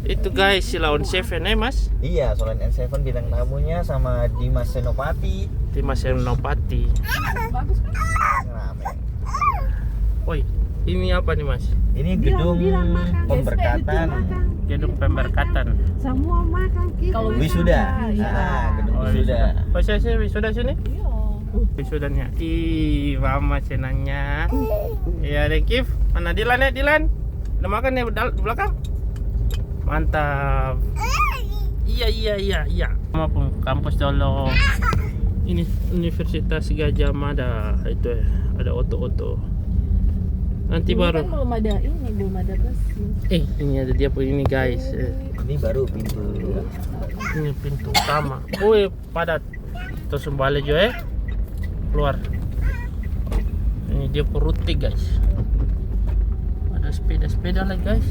Itu guys, Silaun Seven mas. Iya, Solen N7 bintang tamunya sama Dimas Senopati. Dimas Senopati. Bagus kan? Rame. Woi, ini apa nih mas? Ini gedung bilang makan, guys. pemberkatan Gedung pemberkatan. Semua makan kita. Kalau wisuda. Iya. Nah, gedung wisuda. Oh saya wisuda sini? Iya. Wisudanya. Ih, mama senangnya. Ya, Rekif. Mana Dilan ya, Dilan? Udah makan ya di belakang? Mantap. Iya. Maupun kampus Dolo. Ini Universitas Gajah Mada. Itu ya, ada oto-oto. Nanti Dulu baru. kan belum ada bus. Ini ada dia pun ini guys. Ini baru pintu. Ini pintu utama. Wih, padat. Terus balik juga keluar. Ini dia perutnya guys. Ada sepeda-sepeda lagi guys.